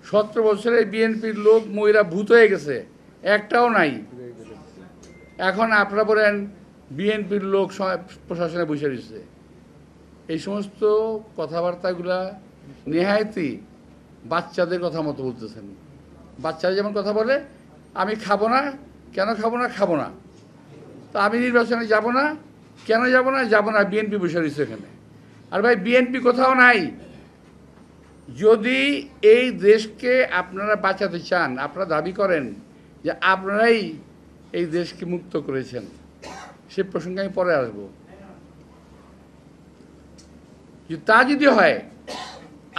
17 বছরে বিএনপির লোক মহিলা ভূত হয়ে গেছে, একটাও নাই। এখন আপনারা বলেন বিএনপির লোক প্রশাসনে বসে রয়েছে। এই সমস্ত কথাবার্তাগুলা নেহায়তি বাচ্চাদের কথা মতো বলতেছেন। বাচ্চারা যেমন কথা বলে, আমি খাবো না, কেন খাবো না, খাবো না, তা আমি নির্বাচনে যাব না, কেন যাব না, যাব না, বিএনপি বসে রয়েছে এখানে। আর ভাই বিএনপি কোথাও নাই। যদি এই দেশকে আপনারা বাঁচাতে চান, আপনারা দাবি করেন যে আপনারাই এই দেশকে মুক্ত করেছেন, সে প্রসঙ্গে আমি পরে আসব। তা যদি হয়,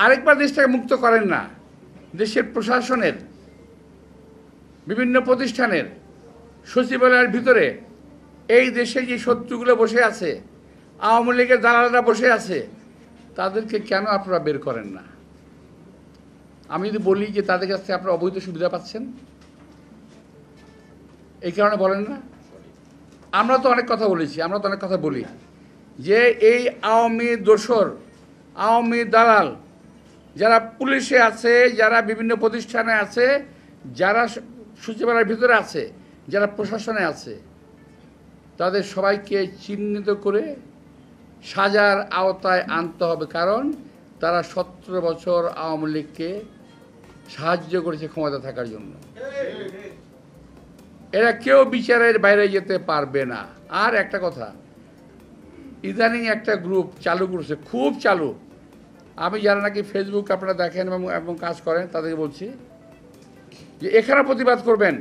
আরেকবার দেশটাকে মুক্ত করেন না। দেশের প্রশাসনের, বিভিন্ন প্রতিষ্ঠানের, সচিবালয়ের ভিতরে এই দেশে যে শত্রুগুলো বসে আছে, আওয়ামী লীগের দালালরা বসে আছে, তাদেরকে কেন আপনারা বের করেন না? আমি যদি বলি যে তাদের কাছ থেকে আপনারা অবৈধ সুবিধা পাচ্ছেন, এই কারণে বলেন না? আমরা তো অনেক কথা বলেছি, আমরা তো অনেক কথা বলি যে এই আওয়ামী দোসর, আওয়ামী দালাল যারা পুলিশে আছে, যারা বিভিন্ন প্রতিষ্ঠানে আছে, যারা সচিবালয়ের ভিতরে আছে, যারা প্রশাসনে আছে, তাদের সবাইকে চিহ্নিত করে সাজার আওতায় আনতে হবে। কারণ তারা 17 বছর আওয়ামী লীগকে সাহায্য করেছে ক্ষমতা থাকার জন্য। এরা কেউ বিচারের বাইরে যেতে পারবে না। আর একটা কথা, ইদানিং একটা গ্রুপ চালু করছে, খুব চালু। আমি যারা নাকি ফেসবুক আপনারা দেখেন এবং কাজ করেন, তাদেরকে বলছি যে এখানে প্রতিবাদ করবেন,